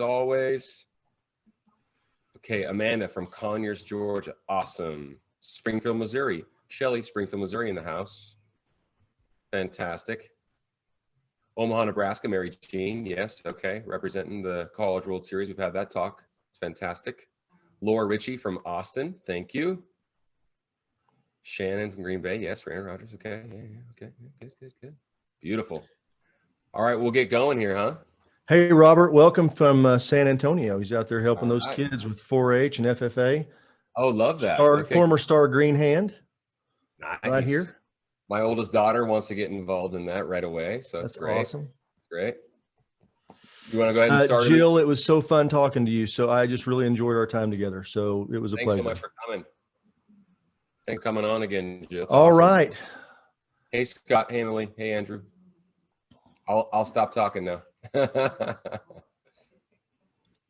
always. Okay, Amanda from Conyers, Georgia. Awesome. Springfield, Missouri. Shelly, Springfield, Missouri in the house. Fantastic. Omaha, Nebraska, Mary Jean. Yes, okay. Representing the College World Series. We've had that talk. It's fantastic. Laura Ritchie from Austin. Thank you. Shannon from Green Bay. Yes, for Aaron Rodgers. Okay. Yeah, okay. Good. Beautiful. All right, we'll get going here, huh? Hey, Robert, welcome from San Antonio. He's out there helping those kids with 4-H and FFA. Oh, love that. Former star Green Hand. Nice. Right here. My oldest daughter wants to get involved in that right away, so that's great. Awesome. Great. You want to go ahead and start? Jill, it was so fun talking to you. So I just really enjoyed our time together. So it was a pleasure. Thanks so much for coming. Thanks for coming on again, Jill. All right. Hey, Scott. Hey, Emily. Hey, Andrew. I'll stop talking now.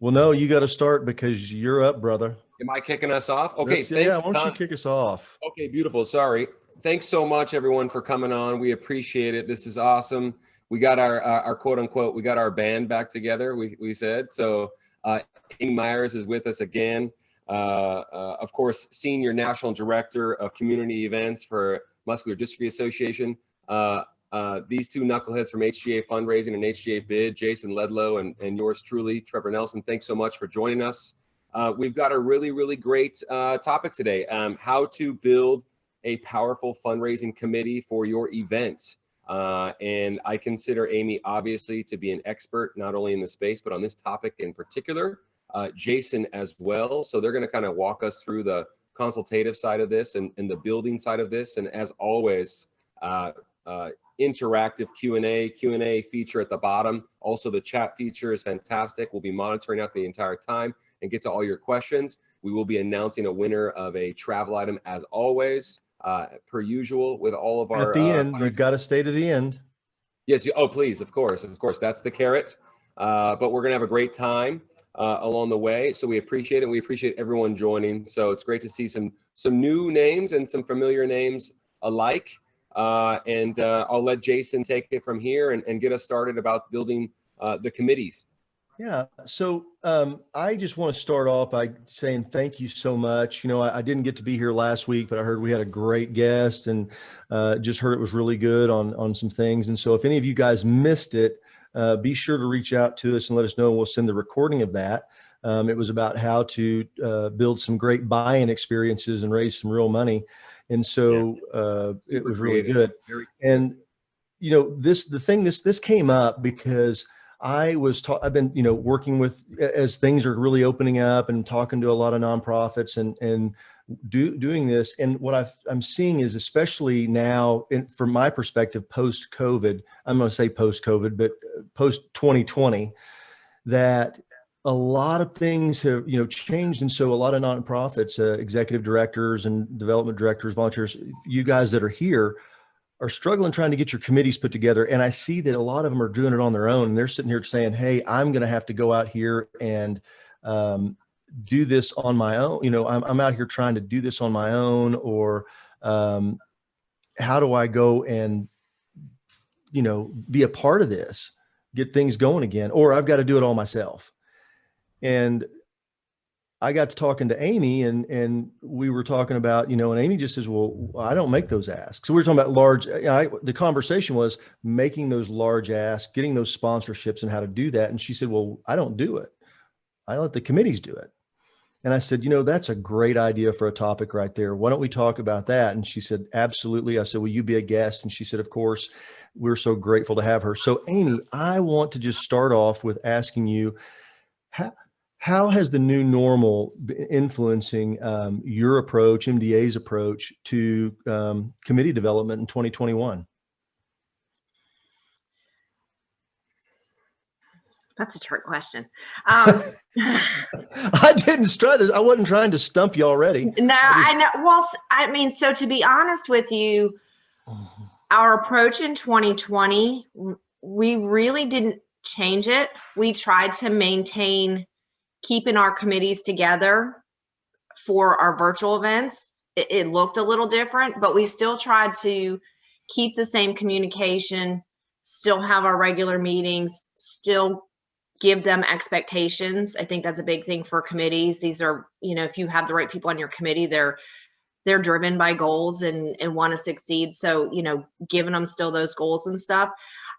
Well, no, you got to start because you're up, brother. Am I kicking us off? Okay. Thanks, yeah, why don't you kick us off? Okay, beautiful. Sorry. Thanks so much, everyone, for coming on. We appreciate it. This is awesome. We got our quote unquote, we got our band back together, we said. So Amy Myers is with us again. Of course, Senior National Director of Community Events for Muscular Dystrophy Association. These two knuckleheads from HGA Fundraising and HGA Bid, Jason Ledlow and yours truly, Trevor Nelson. Thanks so much for joining us. We've got a really, really great topic today, how to build a powerful fundraising committee for your event. And I consider Amy, obviously, to be an expert, not only in the space, but on this topic in particular, Jason as well. So they're going to kind of walk us through the consultative side of this and the building side of this. And as always, interactive Q&A feature at the bottom. Also, the chat feature is fantastic. We'll be monitoring that the entire time and get to all your questions. We will be announcing a winner of a travel item as always, per usual with all of our— At the end, you've got to stay to the end. Yes. Oh, please. Of course. That's the carrot. But we're going to have a great time along the way. So we appreciate it. We appreciate everyone joining. So it's great to see some new names and some familiar names alike. And I'll let Jason take it from here and get us started about building the committees. Yeah. So I just want to start off by saying thank you so much. You know, I didn't get to be here last week, but I heard we had a great guest and just heard it was really good on some things. And so if any of you guys missed it, be sure to reach out to us and let us know. And we'll send the recording of that. It was about how to build some great buy-in experiences and raise some real money. And so it was really good. And, you know, this came up because I've been, you know, working with, as things are really opening up and talking to a lot of nonprofits and doing this. And what I'm seeing is, especially now from my perspective, post-COVID, I'm going to say post-COVID, but post-2020, that a lot of things have, you know, changed. And so a lot of nonprofits, executive directors and development directors, volunteers, you guys that are here are struggling trying to get your committees put together. And I see that a lot of them are doing it on their own. And they're sitting here saying, hey, I'm going to have to go out here and do this on my own. You know, I'm out here trying to do this on my own, or how do I go and, you know, be a part of this, get things going again, or I've got to do it all myself. And I got to talking to Amy and we were talking about, you know, and Amy just says, well, I don't make those asks. So we were talking about the conversation was making those large asks, getting those sponsorships and how to do that. And she said, well, I don't do it. I let the committees do it. And I said, you know, that's a great idea for a topic right there. Why don't we talk about that? And she said, absolutely. I said, will you be a guest? And she said, of course. We're so grateful to have her. So Amy, I want to just start off with asking you, how has the new normal been influencing your approach, MDA's approach to committee development in 2021? That's a trick question. I wasn't trying to stump you already. No, I know. Well, I mean, so to be honest with you, our approach in 2020, we really didn't change it. We tried to maintain keeping our committees together for our virtual events. It looked a little different, but we still tried to keep the same communication, still have our regular meetings, still give them expectations. I think that's a big thing for committees. These are, if you have the right people on your committee, they're driven by goals and want to succeed. So, giving them still those goals and stuff.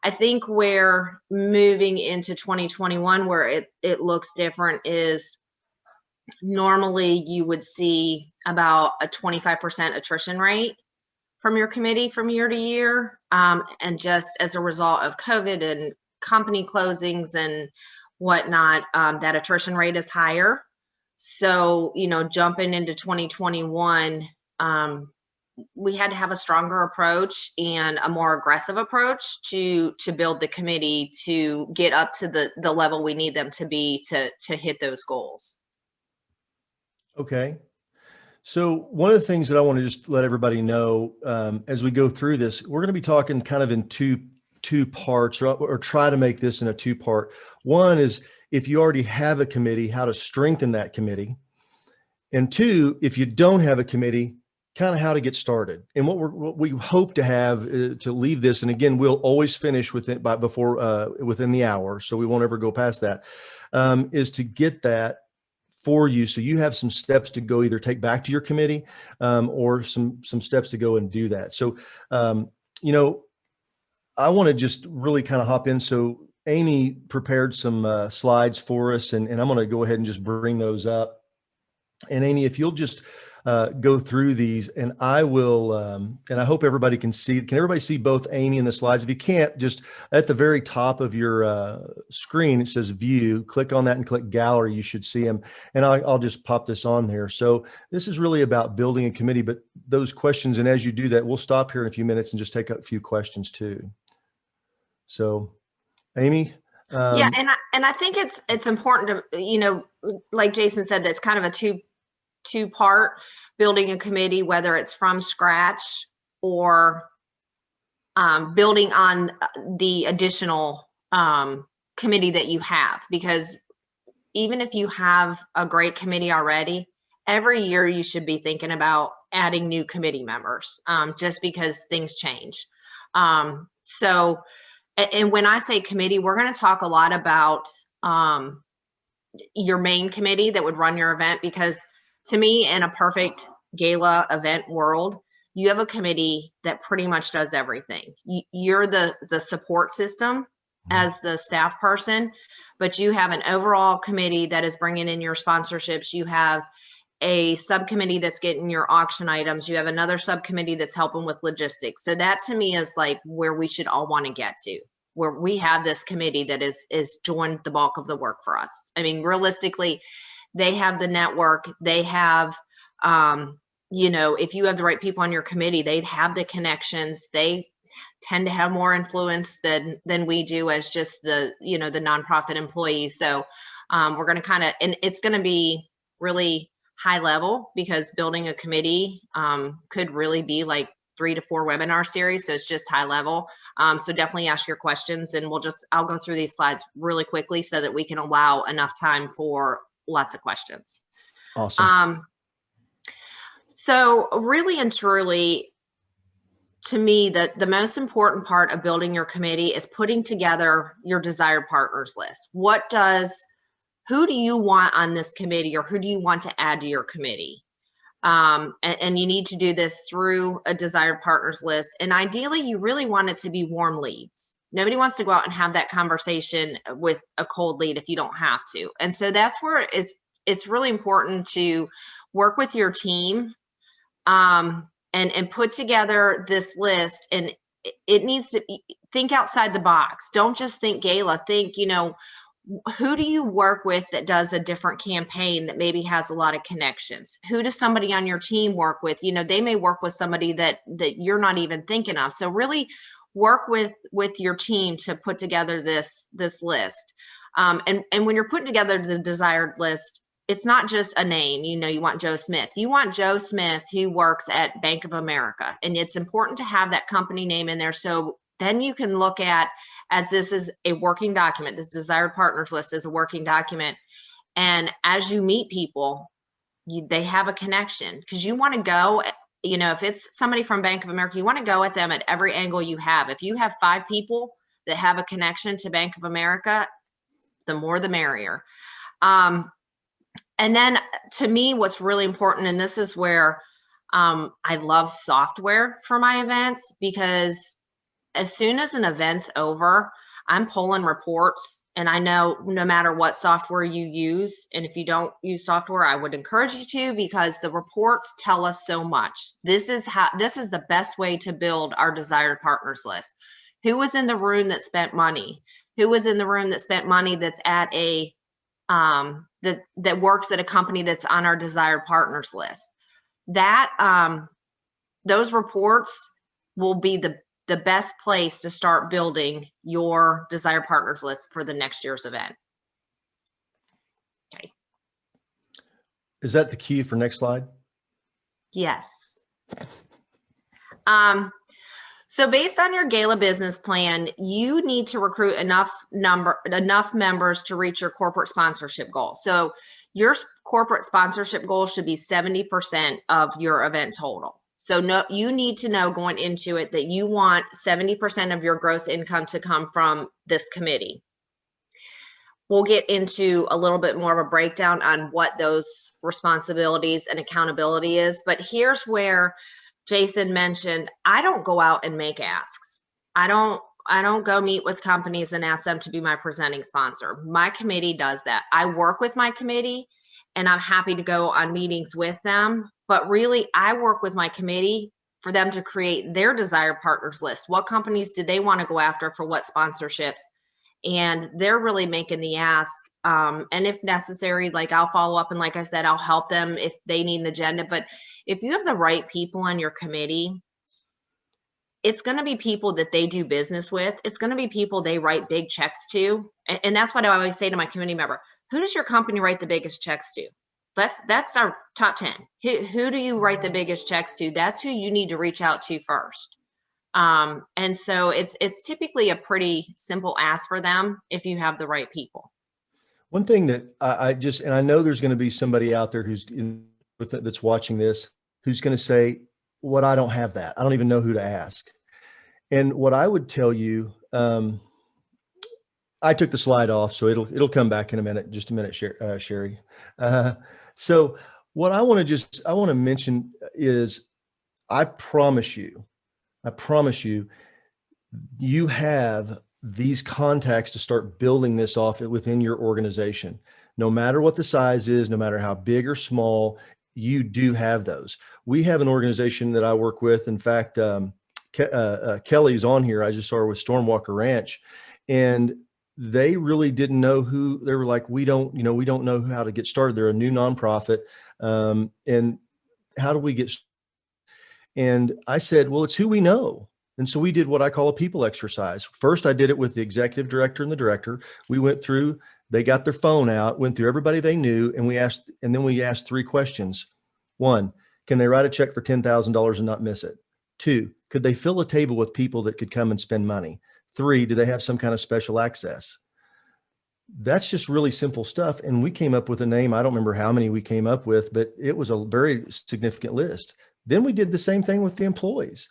I think where moving into 2021, where it looks different is normally you would see about a 25% attrition rate from your committee from year to year. And just as a result of COVID and company closings and whatnot, that attrition rate is higher. So, jumping into 2021, we had to have a stronger approach and a more aggressive approach to build the committee to get up to the level we need them to be to hit those goals. Okay. So one of the things that I want to just let everybody know, as we go through this, we're going to be talking kind of in two parts, or try to make this in a two-part. One is, if you already have a committee, how to strengthen that committee. And two, if you don't have a committee, kind of how to get started. And what we hope to have to leave this, and again, we'll always finish with it within the hour, so we won't ever go past that, is to get that for you, so you have some steps to go either take back to your committee, or some steps to go and do that. So, I want to just really kind of hop in. So Amy prepared some slides for us, and I'm going to go ahead and just bring those up. And Amy, if you'll just go through these, and I will, and I hope everybody can see. Can everybody see both Amy and the slides? If you can't, just at the very top of your screen, it says View. Click on that and click Gallery. You should see them. And I'll just pop this on there. So this is really about building a committee, but those questions, and as you do that, we'll stop here in a few minutes and just take a few questions too. So, Amy. Yeah, and I think it's important to, like Jason said, that's kind of a two-part building a committee, whether it's from scratch or building on the additional committee that you have. Because even if you have a great committee already, every year you should be thinking about adding new committee members, just because things change. So, and when I say committee, we're going to talk a lot about your main committee that would run your event, because to me, in a perfect gala event world, you have a committee that pretty much does everything. You're the support system as the staff person, but you have an overall committee that is bringing in your sponsorships. You have a subcommittee that's getting your auction items. You have another subcommittee that's helping with logistics. So that to me is like where we should all want to get to, where we have this committee that is doing the bulk of the work for us. I mean, realistically, they have the network. They have, if you have the right people on your committee, they have the connections. They tend to have more influence than we do as just the nonprofit employees. So we're going to kind of, and it's going to be really high level, because building a committee could really be like 3 to 4 webinar series. So it's just high level. So definitely ask your questions, and I'll go through these slides really quickly so that we can allow enough time for lots of questions. Awesome. So really and truly, to me, the most important part of building your committee is putting together your desired partners list. Who do you want on this committee, or who do you want to add to your committee? And you need to do this through a desired partners list. And ideally, you really want it to be warm leads. Nobody wants to go out and have that conversation with a cold lead if you don't have to. And so that's where it's really important to work with your team and put together this list. And it needs to think outside the box. Don't just think gala. Think, who do you work with that does a different campaign that maybe has a lot of connections? Who does somebody on your team work with? They may work with somebody that you're not even thinking of. So really work with your team to put together this list. And when you're putting together the desired list, it's not just a name. You want Joe Smith. You want Joe Smith who works at Bank of America. And it's important to have that company name in there. So then you can look at, as this is a working document, this desired partners list is a working document. And as you meet people, they have a connection, because you want to go, if it's somebody from Bank of America, you want to go at them at every angle you have. If you have 5 people that have a connection to Bank of America, the more the merrier. And then to me, what's really important, and this is where I love software for my events, because as soon as an event's over, I'm pulling reports, and I know no matter what software you use, and if you don't use software, I would encourage you to, because the reports tell us so much. This is the best way to build our desired partners list. Who was in the room that spent money? Who was in the room that spent money that's at a that works at a company that's on our desired partners list? That those reports will be the best place to start building your desired partners list for the next year's event. Okay. Is that the key for next slide? Yes. So based on your gala business plan, you need to recruit enough members to reach your corporate sponsorship goal. So your corporate sponsorship goal should be 70% of your event total. So no, you need to know going into it that you want 70% of your gross income to come from this committee. We'll get into a little bit more of a breakdown on what those responsibilities and accountability is. But here's where Jason mentioned, I don't go out and make asks. I don't go meet with companies and ask them to be my presenting sponsor. My committee does that. I work with my committee, and I'm happy to go on meetings with them. But really, I work with my committee for them to create their desired partners list. What companies do they want to go after for what sponsorships? And they're really making the ask. And if necessary, like I'll follow up, and like I said, I'll help them if they need an agenda. But if you have the right people on your committee, it's going to be people that they do business with. It's going to be people they write big checks to. And that's what I always say to my committee member: who does your company write the biggest checks to? That's our top 10. Who do you write the biggest checks to? That's who you need to reach out to first. And so it's typically a pretty simple ask for them if you have the right people. One thing that and I know there's going to be somebody out there that's watching this, who's going to say, "What, I don't have that. I don't even know who to ask." And what I would tell you, I took the slide off, so it'll come back in a minute. Just a minute, Sherry. So what I want to mention is, I promise you, you have these contacts to start building this off within your organization. No matter what the size is, no matter how big or small, you do have those. We have an organization that I work with. In fact, Kelly's on here. I just saw her with Stormwalker Ranch, and they really didn't know who. They were like, we don't know how to get started. They're a new nonprofit. And how do we get started? And I said, well, it's who we know. And so we did what I call a people exercise. First, I did it with the executive director and the director. We went through, they got their phone out, went through everybody they knew, and then we asked 3 questions. 1, can they write a check for $10,000 and not miss it? 2, could they fill a table with people that could come and spend money? 3, do they have some kind of special access? That's just really simple stuff. And we came up with a name. I don't remember how many we came up with, but it was a very significant list. Then we did the same thing with the employees,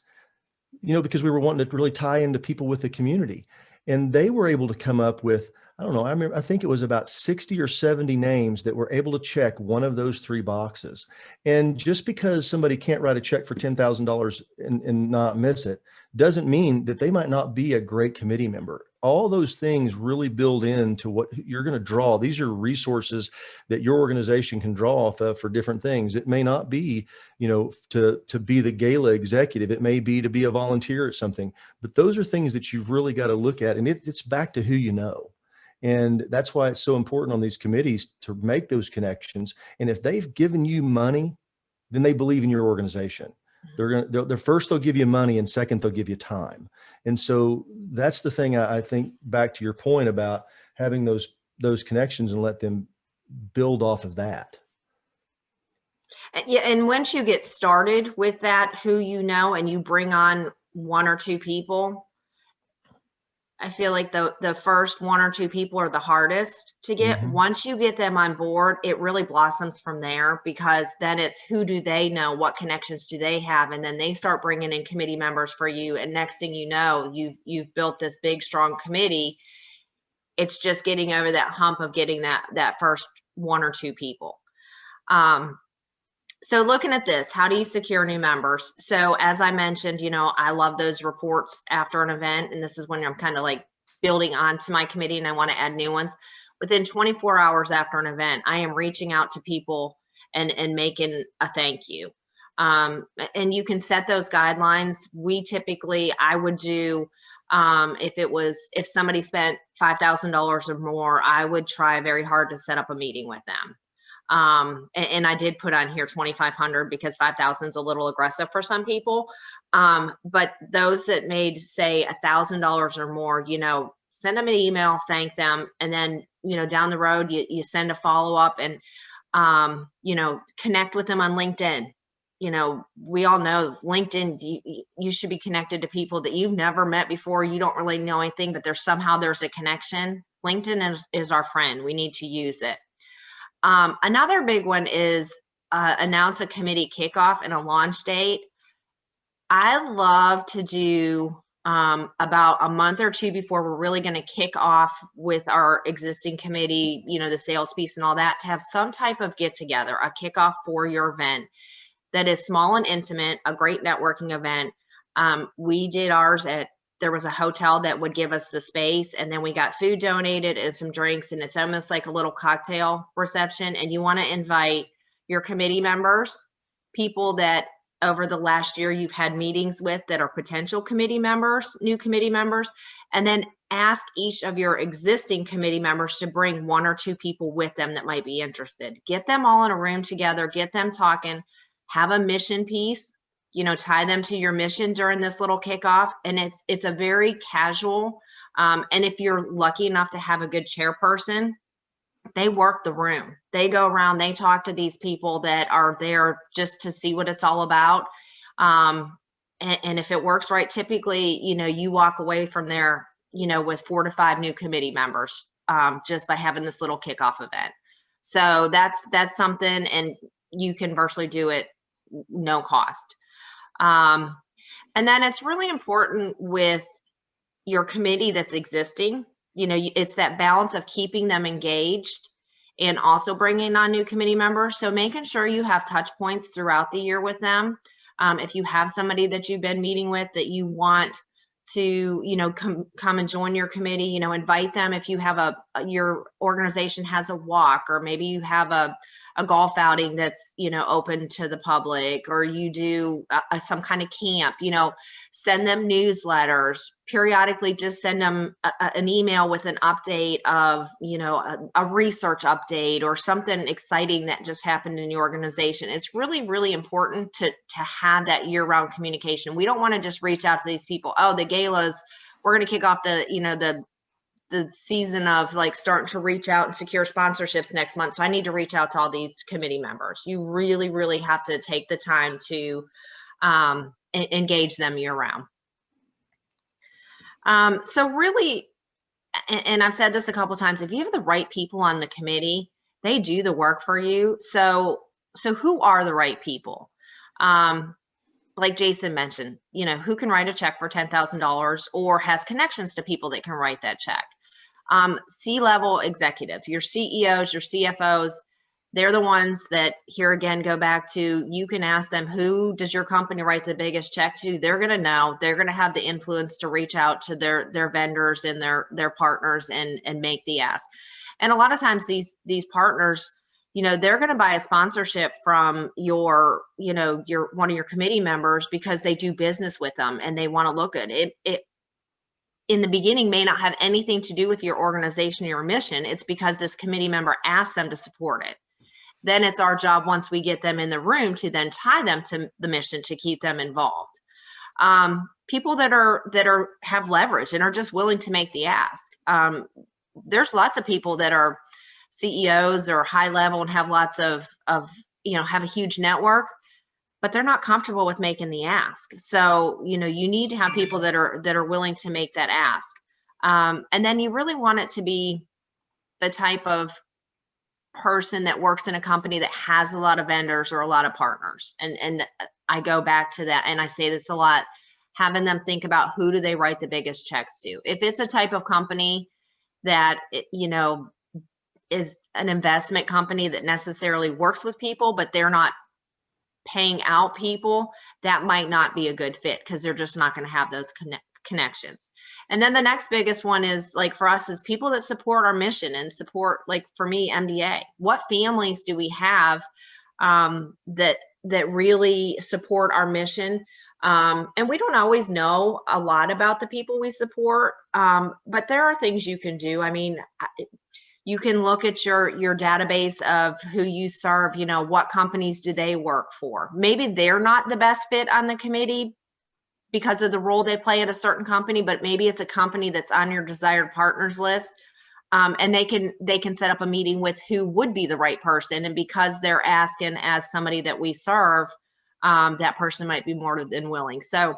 because we were wanting to really tie into people with the community. And they were able to come up with, I don't know, I think it was about 60 or 70 names that were able to check one of those 3 boxes. And just because somebody can't write a check for $10,000 and not miss it, doesn't mean that they might not be a great committee member. All those things really build into what you're going to draw. These are resources that your organization can draw off of for different things. It may not be, to be the gala executive. It may be to be a volunteer at something, but those are things that you've really got to look at. And it's back to who you know. And that's why it's so important on these committees to make those connections. And if they've given you money, then they believe in your organization. They're first, they'll give you money, and second, they'll give you time. And so that's the thing. I think, back to your point about having those connections and let them build off of that. Yeah. And once you get started with that, who you know, and you bring on 1 or 2 people, I feel like the first 1 or 2 people are the hardest to get. Mm-hmm. Once you get them on board, it really blossoms from there, because then it's who do they know, what connections do they have, and then they start bringing in committee members for you. And next thing you know, you've built this big, strong committee, It's just getting over that hump of getting that first 1 or 2 people. So looking at this, how do you secure new members? So as I mentioned, I love those reports after an event, and this is when I'm kind of like building onto my committee and I want to add new ones. Within 24 hours after an event, I am reaching out to people and making a thank you. And you can set those guidelines. I would do, if somebody spent $5,000 or more, I would try very hard to set up a meeting with them. And I did put on here 2,500 because 5,000 is a little aggressive for some people. But those that made, say, $1,000 or more, send them an email, thank them, and then, down the road, you send a follow-up and, connect with them on LinkedIn. We all know LinkedIn, you should be connected to people that you've never met before. You don't really know anything, but there's a connection. LinkedIn is our friend. We need to use it. Another big one is announce a committee kickoff and a launch date. I love to do about a month or 2 before we're really going to kick off with our existing committee, the sales piece and all that, to have some type of get together, a kickoff for your event that is small and intimate, a great networking event. We did ours there was a hotel that would give us the space, and then we got food donated and some drinks, and it's almost like a little cocktail reception. And you want to invite your committee members, people that over the last year you've had meetings with that are potential committee members, new committee members, and then ask each of your existing committee members to bring 1 or 2 people with them that might be interested. Get them all in a room together, get them talking, have a mission piece, tie them to your mission during this little kickoff. And it's a very casual, and if you're lucky enough to have a good chairperson, they work the room. They go around, they talk to these people that are there just to see what it's all about. And if it works right, typically, you walk away from there, with 4 to 5 new committee members, just by having this little kickoff event. So that's something, and you can virtually do it no cost. And then it's really important with your committee that's existing. It's that balance of keeping them engaged and also bringing on new committee members. So making sure you have touch points throughout the year with them. If you have somebody that you've been meeting with that you want to, come and join your committee, invite them. If you have your organization has a walk, or maybe you have a golf outing that's, open to the public, or you do some kind of camp, send them newsletters periodically. Just send them an email with an update of, a research update or something exciting that just happened in your organization. It's really, really important to have that year-round communication. We don't want to just reach out to these people. Oh, the galas, we're going to kick off the season of like starting to reach out and secure sponsorships next month. So I need to reach out to all these committee members. You really, really have to take the time to engage them year round. So really, and I've said this a couple of times, if you have the right people on the committee, they do the work for you. So who are the right people? Like Jason mentioned, who can write a check for $10,000 or has connections to people that can write that check. C-level executives, your CEOs, your CFOs, they're the ones that, here again, go back to, you can ask them, who does your company write the biggest check to? They're going to know. They're going to have the influence to reach out to their vendors and their partners and make the ask. And a lot of times these partners, they're going to buy a sponsorship from your one of your committee members because they do business with them and they want to look at it. It in the beginning may not have anything to do with your organization or your mission. It's because this committee member asked them to support it. Then it's our job, once we get them in the room, to then tie them to the mission to keep them involved. People that have leverage and are just willing to make the ask. There's lots of people that are CEOs or high level and have lots of have a huge network, but they're not comfortable with making the ask. So, you need to have people that are willing to make that ask. And then you really want it to be the type of person that works in a company that has a lot of vendors or a lot of partners. And I go back to that, and I say this a lot, having them think about, who do they write the biggest checks to? If it's a type of company that, is an investment company that necessarily works with people, but they're not paying out people, that might not be a good fit because they're just not going to have those connections. And then the next biggest one is, like, for us, is people that support our mission and support, like for me, MDA. What families do we have that really support our mission? And we don't always know a lot about the people we support, but there are things you can do. I mean, you can look at your database of who you serve, what companies do they work for? Maybe they're not the best fit on the committee because of the role they play at a certain company, but maybe it's a company that's on your desired partners list. And they can set up a meeting with who would be the right person. And because they're asking as somebody that we serve, that person might be more than willing. So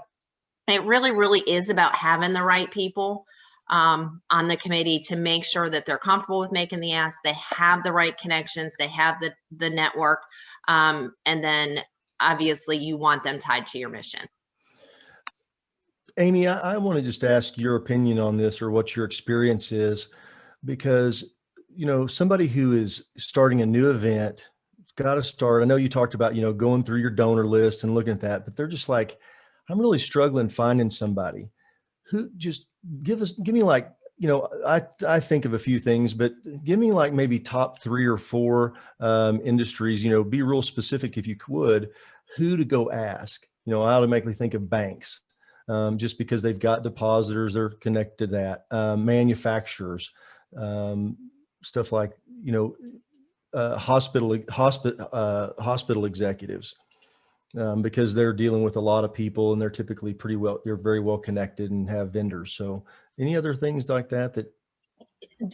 it really, really is about having the right people on the committee to make sure that they're comfortable with making the ask, they have the right connections, they have the network, and then obviously you want them tied to your mission. Amy, I want to just ask your opinion on this, or what your experience is, because, somebody who is starting a new event, got to start. I know you talked about, going through your donor list and looking at that, but they're just like, I'm really struggling finding somebody who just give me like, I think of a few things, but give me like maybe top 3 or 4 industries, be real specific if you would, who to go ask. I automatically think of banks, just because they've got depositors, they're connected to that, manufacturers, stuff like, hospital executives, because they're dealing with a lot of people and they're typically they're very well connected and have vendors. So any other things like that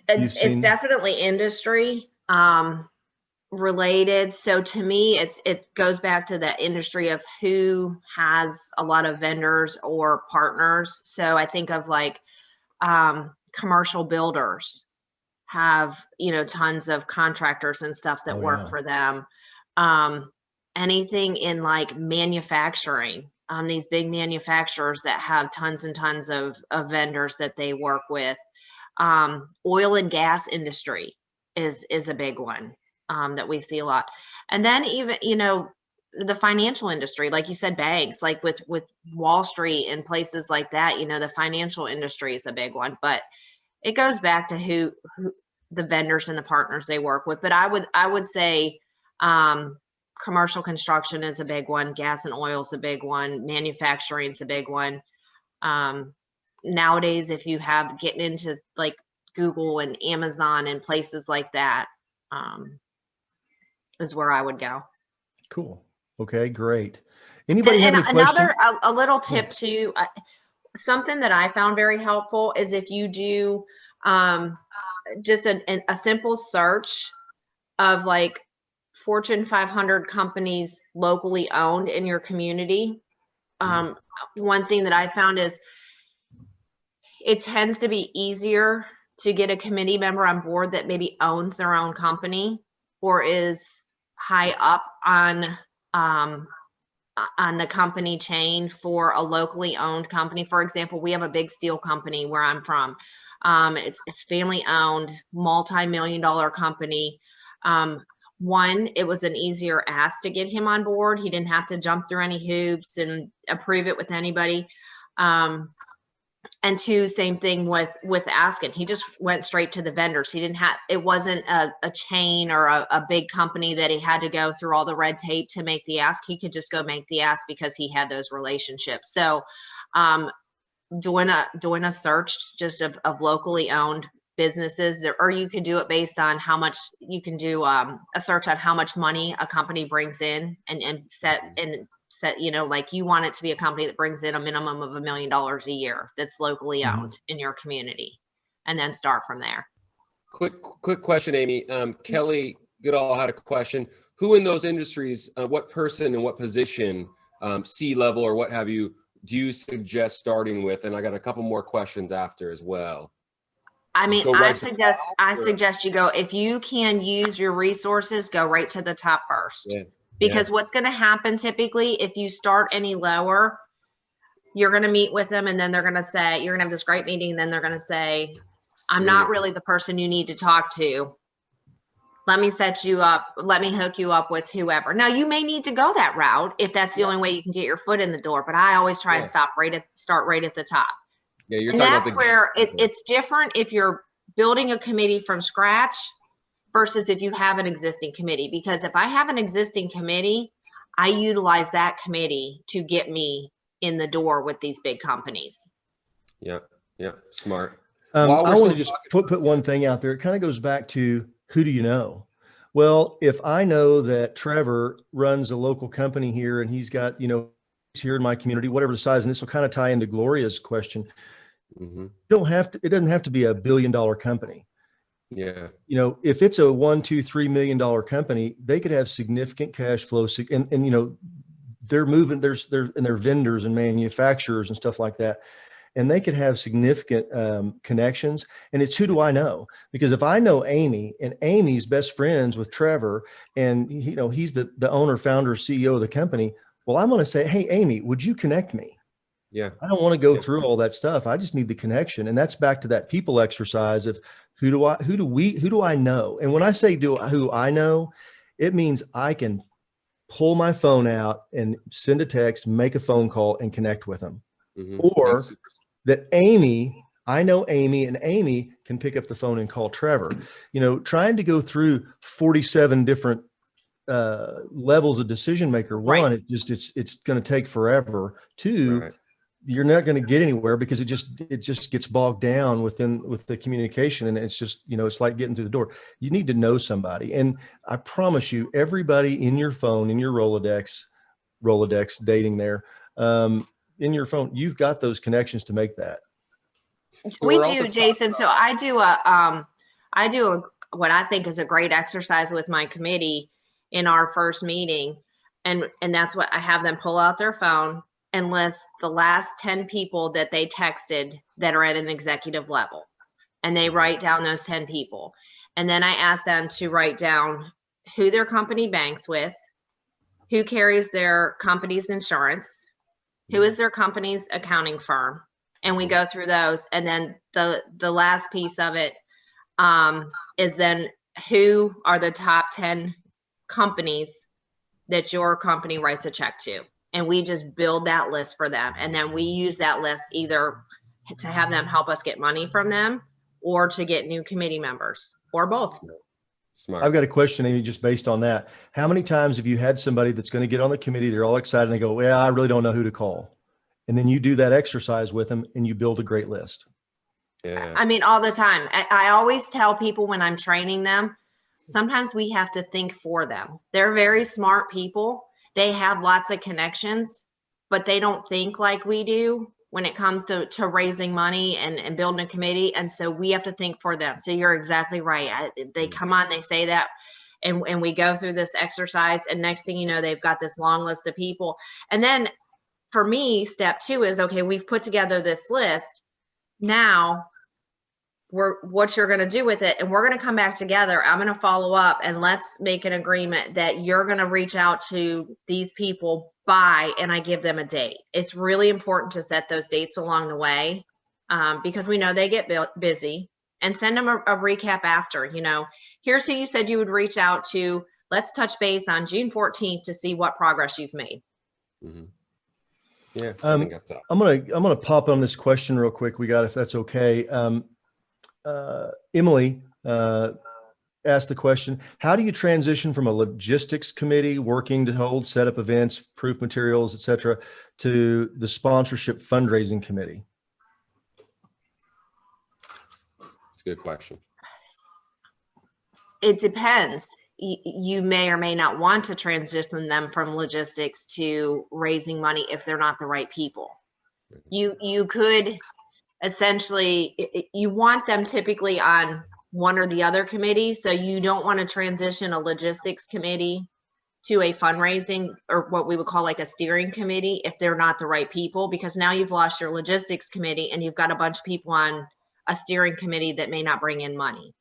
it's definitely industry related. So to me, it goes back to that industry of who has a lot of vendors or partners. So I think of like commercial builders have, tons of contractors and stuff that work for them. Anything in like manufacturing, these big manufacturers that have tons and tons of vendors that they work with. Oil and gas industry is a big one that we see a lot. And then even, the financial industry, like you said, banks, like with Wall Street and places like that, the financial industry is a big one. But it goes back to who the vendors and the partners they work with. But I would say commercial construction is a big one. Gas and oil is a big one. Manufacturing is a big one. Nowadays, if you have getting into like Google and Amazon and places like that, is where I would go. Cool. Okay, great. Anybody have any questions? A little tip too, something that I found very helpful is if you do just a simple search of like Fortune 500 companies locally owned in your community. One thing that I found is it tends to be easier to get a committee member on board that maybe owns their own company or is high up on the company chain for a locally owned company. For example, we have a big steel company where I'm from. It's family owned, multi-million-dollar company. One, it was an easier ask to get him on board. He didn't have to jump through any hoops and approve it with anybody. And 2, same thing with asking. He just went straight to the vendors. It wasn't a chain or a big company that he had to go through all the red tape to make the ask. He could just go make the ask because he had those relationships. So doing a search just of locally owned businesses, or you could do it based on how much. You can do a search on how much money a company brings in and set, like you want it to be a company that brings in a minimum of $1 million a year that's locally owned in your community, and then start from there. Quick question, Amy. Kelly Goodall had a question. Who in those industries, what person and what position, C-level or what have you, do you suggest starting with? And I got a couple more questions after as well. I mean, I suggest you go, if you can use your resources, go right to the top first. Yeah. Because what's going to happen typically, if you start any lower, you're going to meet with them and then they're going to say, you're going to have this great meeting. And then they're going to say, I'm not really the person you need to talk to. Let me set you up. Let me hook you up with whoever. Now, you may need to go that route if that's the only way you can get your foot in the door, but I always try and start right at the top. Yeah, you're And talking that's about where it's different if you're building a committee from scratch versus if you have an existing committee. Because if I have an existing committee, I utilize that committee to get me in the door with these big companies. Yeah, smart. I want to just put one thing out there. It kind of goes back to, who do you know? Well, if I know that Trevor runs a local company here and he's got, he's here in my community, whatever the size, and this will kind of tie into Gloria's question. Mm-hmm. It doesn't have to be $1 billion company. Yeah. If it's a $1, $2, $3 million company, they could have significant cash flow, and they're moving, they're vendors and manufacturers and stuff like that. And they could have significant connections. And it's, who do I know? Because if I know Amy, and Amy's best friends with Trevor, and he's the owner, founder, CEO of the company, well, I'm going to say, hey, Amy, would you connect me? Yeah. I don't want to go through all that stuff. I just need the connection. And that's back to that people exercise of, who do I know? And when I say who I know, it means I can pull my phone out and send a text, make a phone call, and connect with them. Mm-hmm. Or that I know Amy, and Amy can pick up the phone and call Trevor. Trying to go through 47 different levels of decision maker. One, it's going to take forever. Two, you're not going to get anywhere because it just gets bogged down with the communication, and it's just, it's like getting through the door. You need to know somebody, and I promise you, everybody in your phone, in your Rolodex dating there, in your phone, you've got those connections to make that. We do, Jason. So I do what I think is a great exercise with my committee in our first meeting, and that's what I have them pull out their phone and list the last 10 people that they texted that are at an executive level, and they write down those 10 people, and then I ask them to write down who their company banks with, who carries their company's insurance, who is their company's accounting firm, and we go through those. And then the last piece of it is then, who are the top 10 companies that your company writes a check to, and we just build that list for them, and then we use that list either to have them help us get money from them, or to get new committee members, or both. Smart. I've got a question, Amy, just based on that. How many times have you had somebody that's going to get on the committee, they're all excited, and they go, well, I really don't know who to call. And then you do that exercise with them and you build a great list. Yeah. I mean, all the time. I always tell people when I'm training them, sometimes we have to think for them. They're very smart people. They have lots of connections, but they don't think like we do when it comes to raising money and building a committee. And so we have to think for them. So you're exactly right. They come on, they say that, and we go through this exercise, and next thing you know, they've got this long list of people. And then for me, step 2 is, okay, we've put together this list. Now what you're going to do with it, and we're going to come back together. I'm going to follow up, and let's make an agreement that you're going to reach out to these people by, and I give them a date. It's really important to set those dates along the way, because we know they get busy, and send them a recap after, here's who you said you would reach out to. Let's touch base on June 14th to see what progress you've made. Mm-hmm. Yeah, I think that's I'm gonna pop on this question real quick. We got, if that's okay. Emily asked the question: how do you transition from a logistics committee working to hold, set up events, proof materials, etc., to the sponsorship fundraising committee? It's a good question. It depends. You may or may not want to transition them from logistics to raising money if they're not the right people. You could essentially, you want them typically on one or the other committee. So you don't want to transition a logistics committee to a fundraising, or what we would call like a steering committee, if they're not the right people, because now you've lost your logistics committee and you've got a bunch of people on a steering committee that may not bring in money.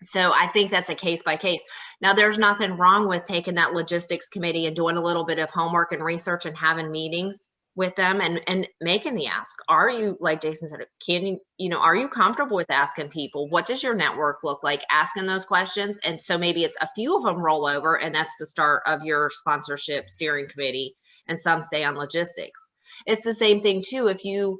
So I think that's a case by case. Now, there's nothing wrong with taking that logistics committee and doing a little bit of homework and research and having meetings with them and making the ask. Are you, like Jason said, are you comfortable with asking people? What does your network look like? Asking those questions. And so maybe it's a few of them roll over, and that's the start of your sponsorship steering committee, and some stay on logistics. It's the same thing too.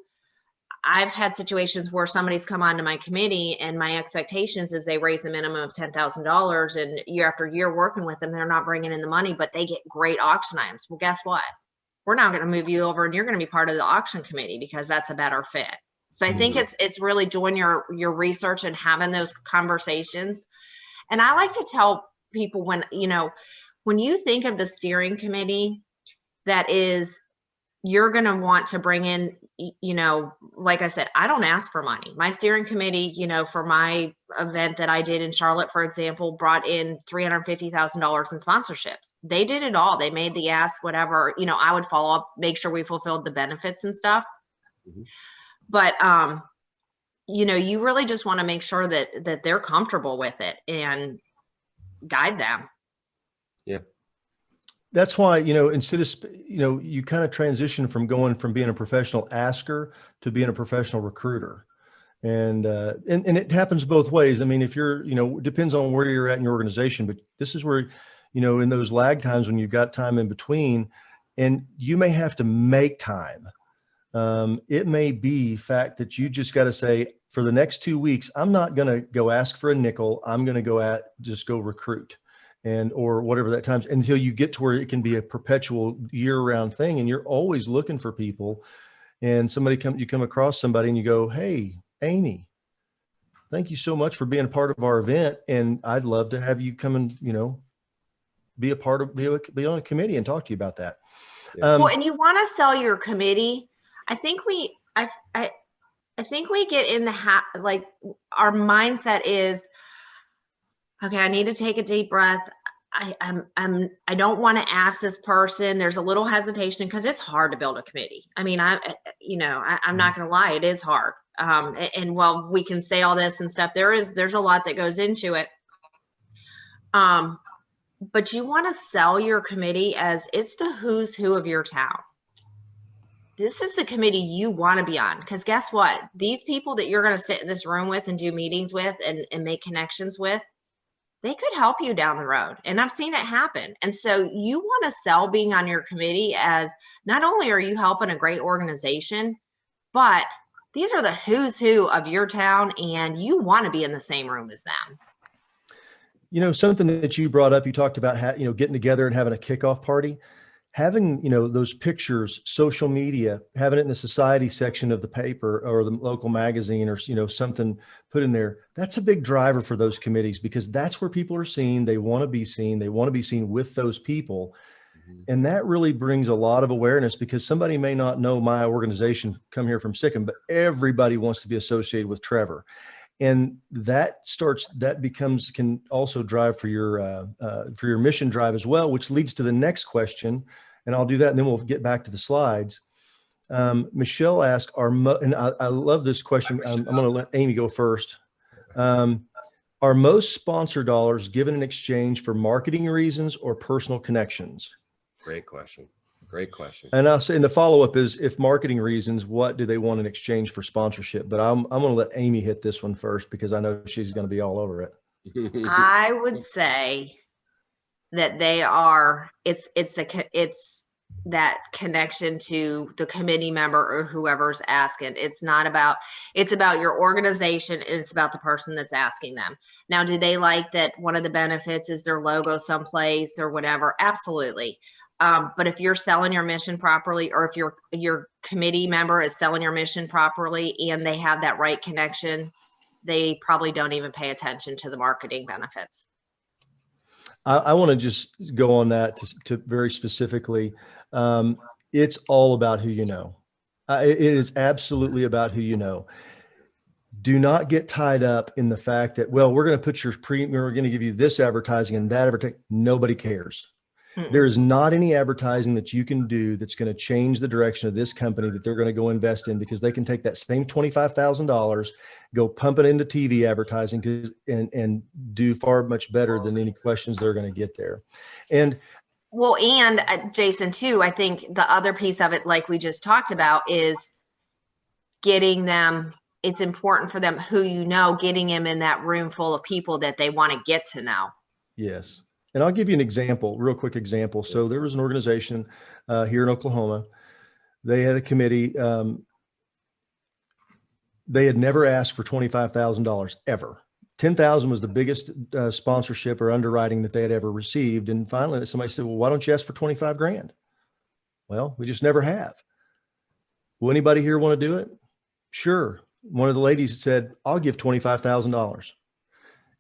I've had situations where somebody's come onto my committee and my expectations is they raise a minimum of $10,000, and year after year working with them, they're not bringing in the money, but they get great auction items. Well, guess what? We're now going to move you over and you're going to be part of the auction committee because that's a better fit. So I think it's really doing your research and having those conversations. And I like to tell people when you think of the steering committee, that is, you're going to want to bring in, like I said, I don't ask for money. My steering committee, for my event that I did in Charlotte, for example, brought in $350,000 in sponsorships. They did it all. They made the ask, whatever, I would follow up, make sure we fulfilled the benefits and stuff. Mm-hmm. But, you really just want to make sure that they're comfortable with it and guide them. Yeah. That's why, instead of, you kind of transition from going from being a professional asker to being a professional recruiter. And it happens both ways. I mean, if you're, it depends on where you're at in your organization, but this is where, in those lag times when you've got time in between, and you may have to make time. It may be fact that you just got to say, for the next 2 weeks, I'm not going to go ask for a nickel. I'm going to just go recruit. Or whatever that times, until you get to where it can be a perpetual year-round thing, and you're always looking for people. And you come across somebody and you go, "Hey, Amy, thank you so much for being a part of our event, and I'd love to have you come and be on a committee and talk to you about that." Well, and you want to sell your committee. I think we get in like our mindset is, okay, I need to take a deep breath. I don't want to ask this person. There's a little hesitation because it's hard to build a committee. I mean, I'm not going to lie, it is hard. And while we can say all this and stuff, there's a lot that goes into it. But you want to sell your committee as it's the who's who of your town. This is the committee you want to be on, because guess what? These people that you're going to sit in this room with and do meetings with and make connections with, they could help you down the road. And I've seen it happen. And so you want to sell being on your committee as not only are you helping a great organization, but these are the who's who of your town, and you want to be in the same room as them. Something that you brought up, you talked about, getting together and having a kickoff party. Having, those pictures, social media, having it in the society section of the paper or the local magazine or, something put in there, that's a big driver for those committees, because that's where people are seen. They want to be seen. They want to be seen with those people. Mm-hmm. And that really brings a lot of awareness, because somebody may not know my organization, Come Here from Sikkim, but everybody wants to be associated with Trevor. And that can also drive for your mission drive as well, which leads to the next question. And I'll do that, and then we'll get back to the slides. Michelle asked, and I love this question. I'm going to let Amy go first. Are most sponsor dollars given in exchange for marketing reasons or personal connections? Great question. Great question. And I'll say, and the follow-up is, if marketing reasons, what do they want in exchange for sponsorship? But I'm going to let Amy hit this one first, because I know she's going to be all over it. I would say that it's that connection to the committee member or whoever's asking. It's about your organization, and it's about the person that's asking them. Now, do they like that one of the benefits is their logo someplace or whatever? Absolutely. But if you're selling your mission properly, or if your committee member is selling your mission properly and they have that right connection, they probably don't even pay attention to the marketing benefits. I want to just go on that to very specifically. It's all about who you know. It is absolutely about who you know. Do not get tied up in the fact that, well, we're going to put we're going to give you this advertising and that advertising. Nobody cares. There is not any advertising that you can do that's going to change the direction of this company that they're going to go invest in, because they can take that same $25,000, go pump it into TV advertising and do far much better than any questions they're going to get there. And Well, and Jason too, I think the other piece of it, like we just talked about, is getting them, it's important for them who getting them in that room full of people that they want to get to know. Yes. And I'll give you an example, real quick example. So there was an organization here in Oklahoma. They had a committee. They had never asked for $25,000 ever. 10,000 was the biggest sponsorship or underwriting that they had ever received. And finally, somebody said, well, why don't you ask for 25 grand? Well, we just never have. Will anybody here want to do it? Sure. One of the ladies said, I'll give $25,000.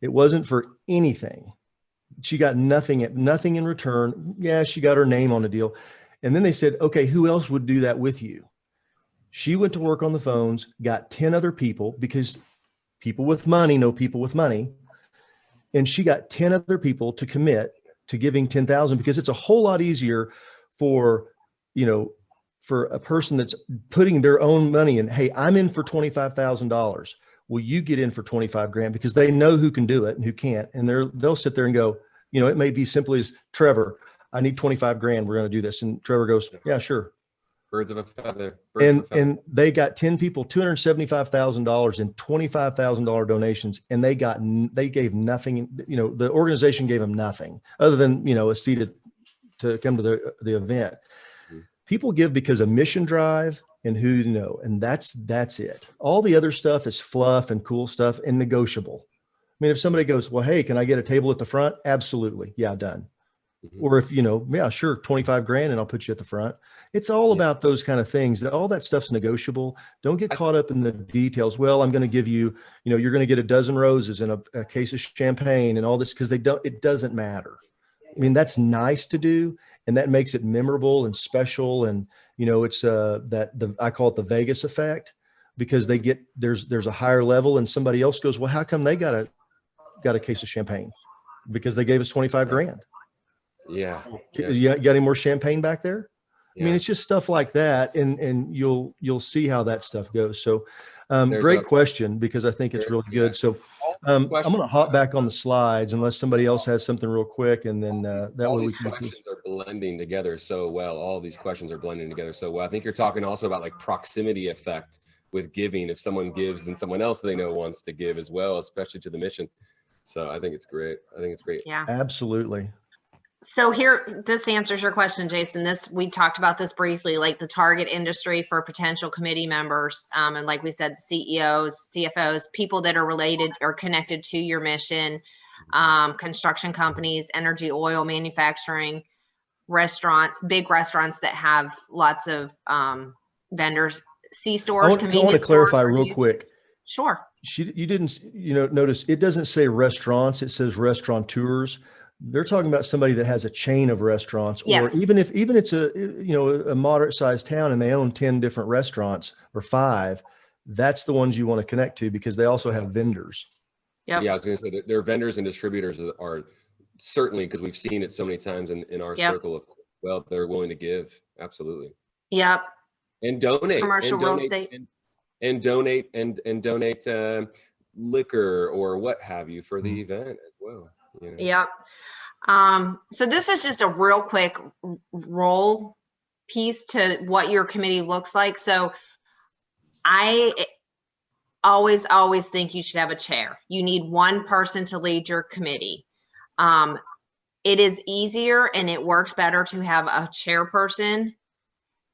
It wasn't for anything. She got nothing in return. Yeah, she got her name on the deal. And then they said, okay, who else would do that with you? She went to work on the phones, got 10 other people, because people with money know people with money. And she got 10 other people to commit to giving 10,000, because it's a whole lot easier for, for a person that's putting their own money in. Hey, I'm in for $25,000. Will you get in for 25 grand? Because they know who can do it and who can't. And they'll sit there and go, it may be simply as, Trevor, I need 25 grand. We're going to do this. And Trevor goes, yeah, sure. Birds of a feather. And they got 10 people, $275,000 and $25,000 donations. And they gave nothing, the organization gave them nothing other than, a seat to come to the event. Mm-hmm. People give because of mission drive and who you know, and that's it. All the other stuff is fluff and cool stuff and negotiable. I mean, if somebody goes, well, hey, can I get a table at the front? Absolutely. Yeah, done. Mm-hmm. Or if, yeah, sure, 25 grand and I'll put you at the front. It's all about those kind of things. All that stuff's negotiable. Don't get caught up in the details. Well, I'm going to give you, you're going to get a dozen roses and a case of champagne and all this, because it doesn't matter. I mean, that's nice to do. And that makes it memorable and special. And, it's I call it the Vegas effect, because there's a higher level and somebody else goes, well, how come they got a case of champagne? Because they gave us 25 grand. Yeah. You got any more champagne back there? Yeah. I mean, it's just stuff like that. And you'll see how that stuff goes. So great question, because I think it's really good. So I'm going to hop back on the slides unless somebody else has something real quick. And then that way we can. Questions are blending together so well. All these questions are blending together so well. I think you're talking also about like proximity effect with giving. If someone gives, then someone else they know wants to give as well, especially to the mission. So I think it's great. Yeah, absolutely. So this answers your question, Jason. We talked about this briefly, like the target industry for potential committee members. And like we said, CEOs, CFOs, people that are related or connected to your mission, construction companies, energy, oil, manufacturing, restaurants, big restaurants that have lots of vendors, C-stores, convenience stores. I want to clarify real quick. Sure. You didn't, notice it doesn't say restaurants, it says restaurateurs. They're talking about somebody that has a chain of restaurants, or even if it's a moderate sized town and they own 10 different restaurants or 5, that's the ones you want to connect to, because they also have vendors. Yep. Yeah, I was going to say that their vendors and distributors are certainly, because we've seen it so many times in our circle of, they're willing to give. Absolutely. Yep. And donate. Commercial real estate. And donate liquor or what have you for the event as well. Yep. So this is just a real quick roll piece to what your committee looks like. So I always think you should have a chair. You need one person to lead your committee. It is easier and it works better to have a chairperson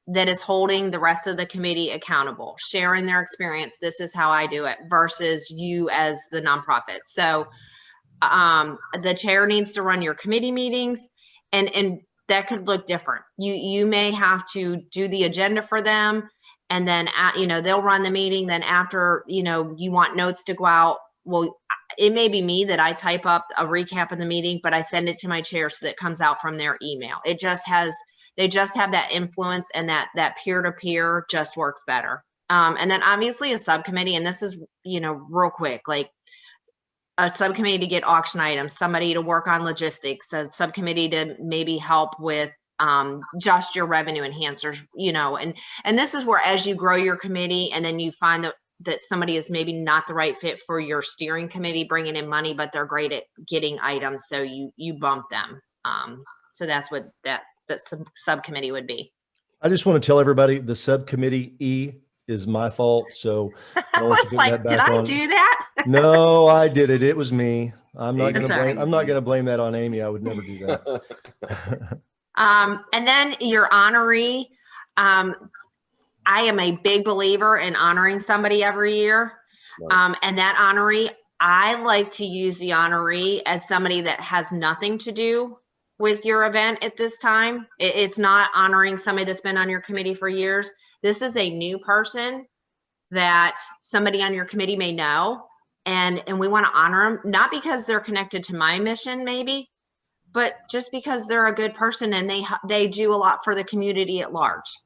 that is holding the rest of the committee accountable, sharing their experience. This is how I do it, versus you as the nonprofit. So the chair needs to run your committee meetings, and that could look different. You may have to do the agenda for them, and then they'll run the meeting. Then after you want notes to go out, well, it may be me that I type up a recap of the meeting, but I send it to my chair so that it comes out from their email. They just have that influence, and that peer-to-peer just works better. And then obviously a subcommittee, and this is real quick, like a subcommittee to get auction items, somebody to work on logistics, a subcommittee to maybe help with just your revenue enhancers, and this is where, as you grow your committee and then you find that somebody is maybe not the right fit for your steering committee, bringing in money, but they're great at getting items, so you bump them. So that's what that subcommittee would be. I just want to tell everybody the subcommittee E is my fault. So I was like, did I do that? No, I did it. It was me. I'm not going to blame. right. I'm not going to blame that on Amy. I would never do that. And then your honoree. I am a big believer in honoring somebody every year. Right. And that honoree, I like to use the honoree as somebody that has nothing to do with your event at this time. It's not honoring somebody that's been on your committee for years. This is a new person that somebody on your committee may know. And we want to honor them, not because they're connected to my mission, maybe, but just because they're a good person and they do a lot for the community at large.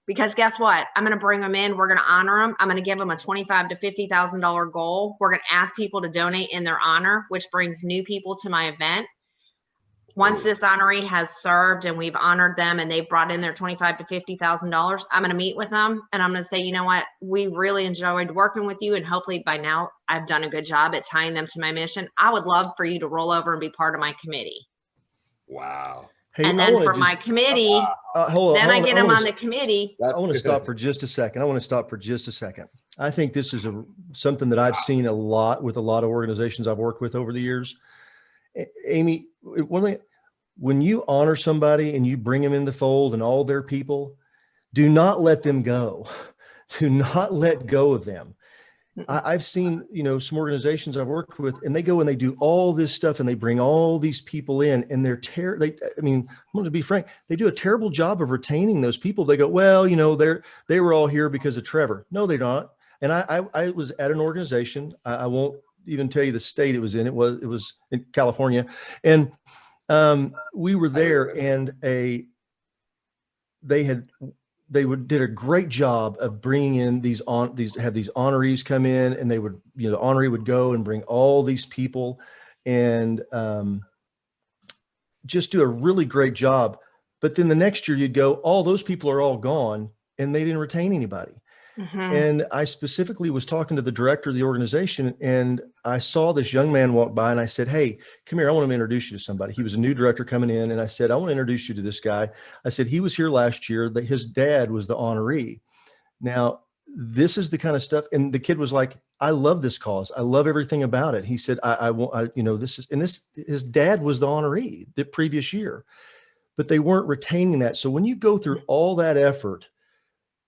Because guess what? I'm going to bring them in. We're going to honor them. I'm going to give them a $25,000 to $50,000 goal. We're going to ask people to donate in their honor, which brings new people to my event. Once this honoree has served and we've honored them and they've brought in their $25,000 to $50,000, I'm going to meet with them and I'm going to say, you know what? We really enjoyed working with you. And hopefully by now I've done a good job at tying them to my mission. I would love for you to roll over and be part of my committee. Wow. Hey, and then for my committee, then I get them on the committee. I want to stop for just a second. I think this is something that I've seen a lot with a lot of organizations I've worked with over the years. Amy, when you honor somebody and you bring them in the fold and all their people, do not let them go. Do not let go of them. I've seen, some organizations I've worked with, and they go and they do all this stuff and they bring all these people in, and I'm going to be frank, they do a terrible job of retaining those people. They go, well, they were all here because of Trevor. No, they're not. And I was at an organization. I won't even tell you the state it was in. It was in California. And we were there, and did a great job of bringing in these honorees come in, and they would, the honoree would go and bring all these people and just do a really great job. But then the next year you'd go, all those people are all gone, and they didn't retain anybody. Mm-hmm. And I specifically was talking to the director of the organization, and I saw this young man walk by, and I said, hey, come here. I want to introduce you to somebody. He was a new director coming in. And I said, I want to introduce you to this guy. I said, he was here last year. His dad was the honoree. Now, this is the kind of stuff. And the kid was like, I love this cause. I love everything about it. He said, his dad was the honoree the previous year, but they weren't retaining that. So when you go through all that effort,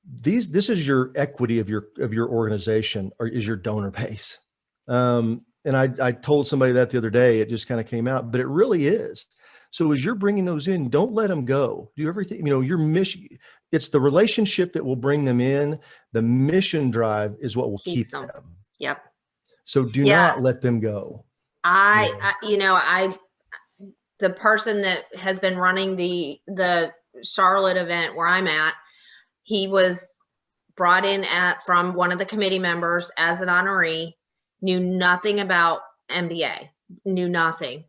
this is your equity of your organization, or is your donor base. And I told somebody that the other day. It just kind of came out, but it really is. So as you're bringing those in, don't let them go. Do everything, your mission. It's the relationship that will bring them in. The mission drive is what will keep them. Yep. So do not let them go. The person that has been running the Charlotte event where I'm at, he was brought in from one of the committee members as an honoree, knew nothing about MBA, knew nothing.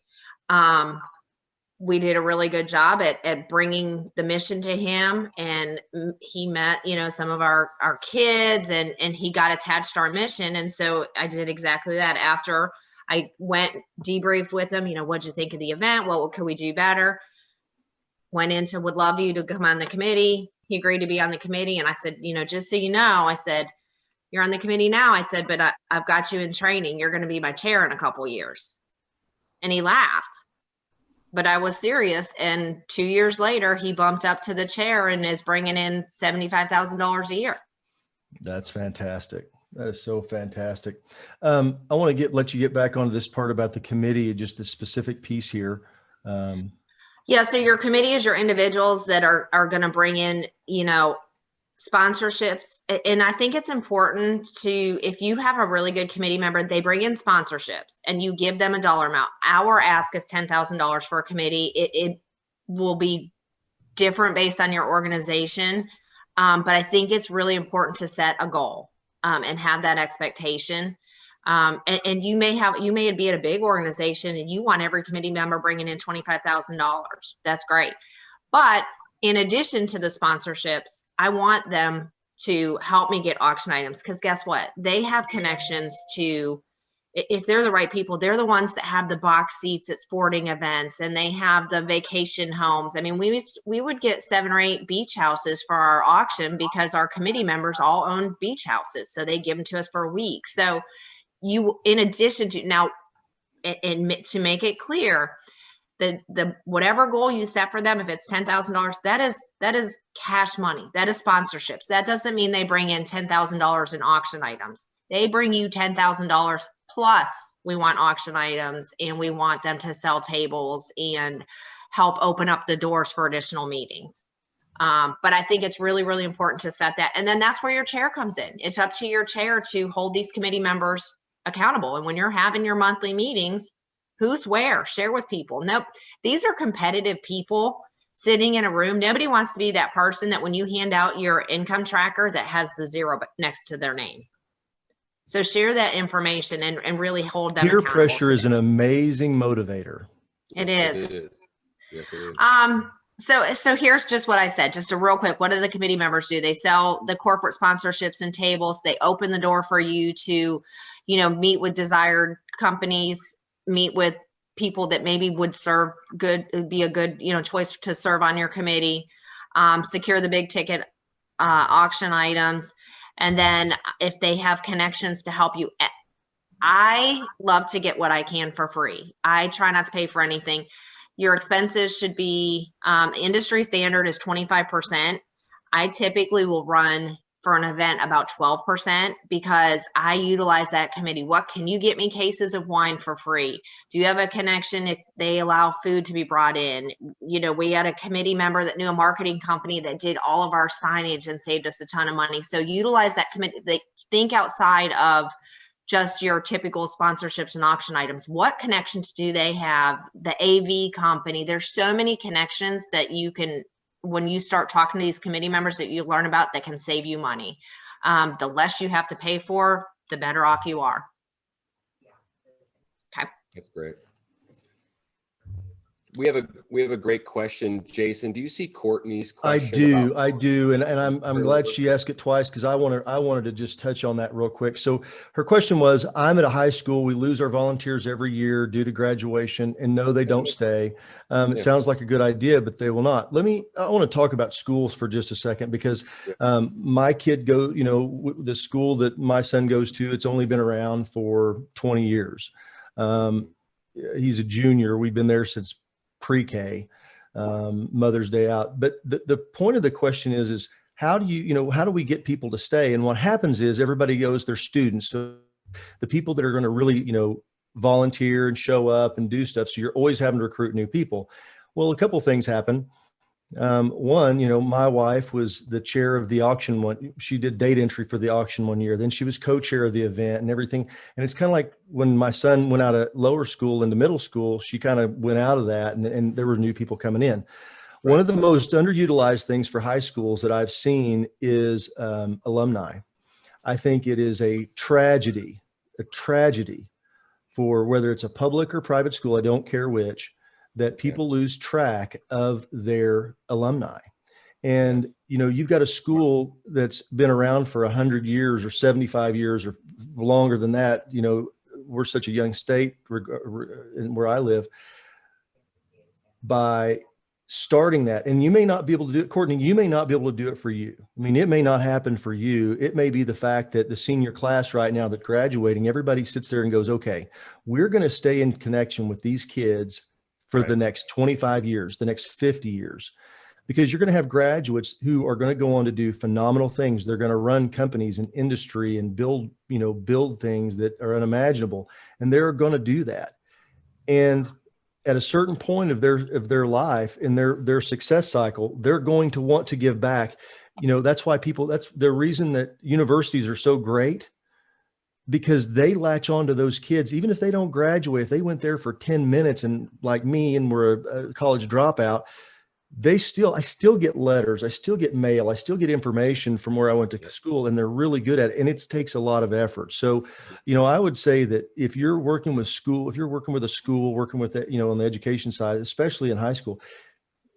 We did a really good job at bringing the mission to him, and he met, some of our kids, and he got attached to our mission. And so I did exactly that. After I went debriefed with him, what'd you think of the event? What could we do better? Went into, would love you to come on the committee. He agreed to be on the committee. And I said, just so you know, I said, you're on the committee now. I said, but I've got you in training. You're going to be my chair in a couple of years. And he laughed, but I was serious. And 2 years later, he bumped up to the chair and is bringing in $75,000 a year. That's fantastic. That is so fantastic. I want to let you get back onto this part about the committee, just the specific piece here. Yeah. So your committee is your individuals that are going to bring in, sponsorships. And I think it's important if you have a really good committee member, they bring in sponsorships and you give them a dollar amount. Our ask is $10,000 for a committee. It will be different based on your organization. But I think it's really important to set a goal and have that expectation. And you may be at a big organization and you want every committee member bringing in $25,000. That's great. But in addition to the sponsorships, I want them to help me get auction items, because guess what? They have connections to if they're the right people, they're the ones that have the box seats at sporting events, and they have the vacation homes. I mean, we would get 7 or 8 beach houses for our auction because our committee members all own beach houses. So they give them to us for a week. So you, in addition to now, and to make it clear, the whatever goal you set for them, if it's $10,000, that is cash money. That is sponsorships. That doesn't mean they bring in $10,000 in auction items. They bring you $10,000 plus we want auction items, and we want them to sell tables and help open up the doors for additional meetings. But I think it's really, really important to set that. And then that's where your chair comes in. It's up to your chair to hold these committee members accountable. And when you're having your monthly meetings, who's where? Share with people. Nope. These are competitive people sitting in a room. Nobody wants to be that person that when you hand out your income tracker that has the 0 next to their name. So share that information and really hold them accountable. Peer pressure is an amazing motivator. It is. Yes, it is. So here's just what I said, just a real quick. What do the committee members do? They sell the corporate sponsorships and tables. They open the door for you to, meet with desired companies, meet with people that maybe would be a good, choice to serve on your committee, secure the big ticket auction items. And then if they have connections to help you, I love to get what I can for free. I try not to pay for anything. Your expenses should be, industry standard is 25%. I typically will run for an event about 12% because I utilize that committee. What can you get me cases of wine for free? Do you have a connection if they allow food to be brought in? We had a committee member that knew a marketing company that did all of our signage and saved us a ton of money. So utilize that committee. They think outside of just your typical sponsorships and auction items. What connections do they have? The AV company. There's so many connections that you can, when you start talking to these committee members, that you learn about that can save you money. The less you have to pay for, the better off you are. Okay. That's great. We have a great question, Jason. Do you see Courtney's question? I do. And I'm glad she asked it twice because I wanted to just touch on that real quick. So her question was, I'm at a high school. We lose our volunteers every year due to graduation, and no, they don't stay. It sounds like a good idea, but they will not. I want to talk about schools for just a second because my kid the school that my son goes to, it's only been around for 20 years. He's a junior. We've been there since pre-K, Mother's Day out. But the point of the question is how do we get people to stay? And what happens is everybody goes, they're students. So the people that are going to really, volunteer and show up and do stuff. So you're always having to recruit new people. Well, a couple of things happen. One, my wife was the chair of the auction she did date entry for the auction one year. Then she was co-chair of the event and everything. And it's kind of like when my son went out of lower school into middle school, she kind of went out of that and there were new people coming in. One of the most underutilized things for high schools that I've seen is alumni. I think it is a tragedy for whether it's a public or private school, I don't care which, that people lose track of their alumni. And, you've got a school that's been around for 100 years or 75 years or longer than that. We're such a young state where I live. By starting that, and you may not be able to do it, Courtney, you may not be able to do it for you. I mean, it may not happen for you. It may be the fact that the senior class right now that graduating, everybody sits there and goes, okay, we're going to stay in connection with these kids for the next 25 years, the next 50 years, because you're going to have graduates who are going to go on to do phenomenal things. They're going to run companies and industry and build things that are unimaginable. And they're going to do that. And at a certain point of their life in their success cycle, they're going to want to give back. That's why that's the reason that universities are so great, because they latch on to those kids. Even if they don't graduate, if they went there for 10 minutes and like me and were a college dropout, I still get letters. I still get mail. I still get information from where I went to school, and they're really good at it. And it takes a lot of effort. So, I would say that if you're working with a school, working with, on the education side, especially in high school,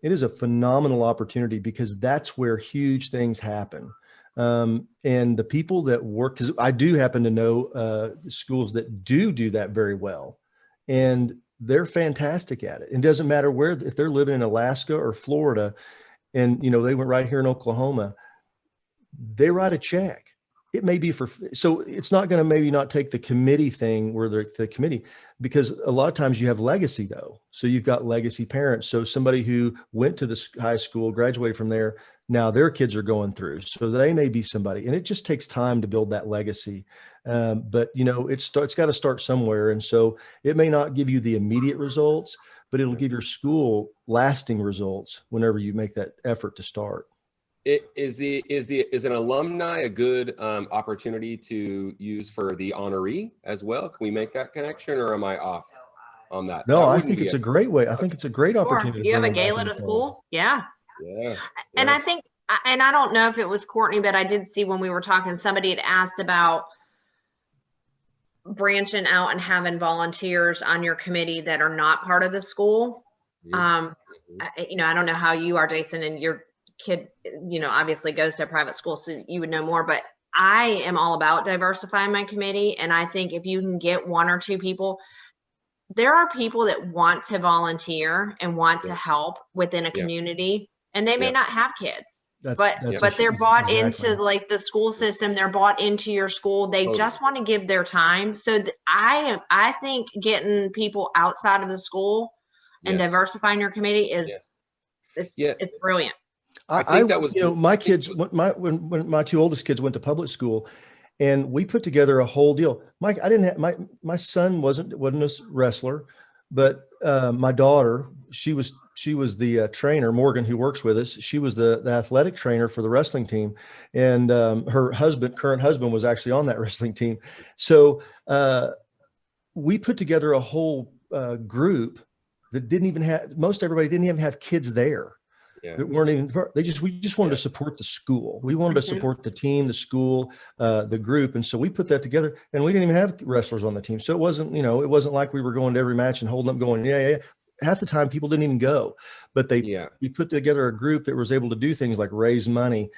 it is a phenomenal opportunity because that's where huge things happen. And the people that work, because I do happen to know schools that do that very well, and they're fantastic at it. It doesn't matter where, if they're living in Alaska or Florida, and they went right here in Oklahoma, they write a check. It may be so it's not going to maybe not take the committee thing where the committee, because a lot of times you have legacy though. So you've got legacy parents. So somebody who went to the high school, graduated from there, now their kids are going through. So they may be somebody, and it just takes time to build that legacy. But it's got to start somewhere. And so it may not give you the immediate results, but it'll give your school lasting results whenever you make that effort to start. Is an alumni a good opportunity to use for the honoree as well? Can we make that connection, or am I off on that? No, I think it's a great way. I think it's a great opportunity. You have a gala at a school? Yeah. Yeah. And I think, and I don't know if it was Courtney, but I did see when we were talking, somebody had asked about branching out and having volunteers on your committee that are not part of the school. I don't know how you are, Jason, and your kid, obviously goes to a private school, so you would know more, but I am all about diversifying my committee. And I think if you can get one or two people, there are people that want to volunteer and want to help within a community, and they may not have kids, but they're bought into like the school system. They're bought into your school. They just want to give their time. So I think getting people outside of the school and diversifying your committee is it's brilliant. I think that was, my kids, when my two oldest kids went to public school, and we put together a whole deal. My son wasn't a wrestler, but my daughter, she was the trainer, Morgan, who works with us. She was the athletic trainer for the wrestling team. And her current husband was actually on that wrestling team. So we put together a whole group that everybody didn't even have kids there. That weren't even, we just wanted to support the school. We wanted to support the team, the school, the group. And so we put that together, and we didn't even have wrestlers on the team. So it wasn't, it wasn't like we were going to every match and holding up going, half the time people didn't even go, but we put together a group that was able to do things like raise money.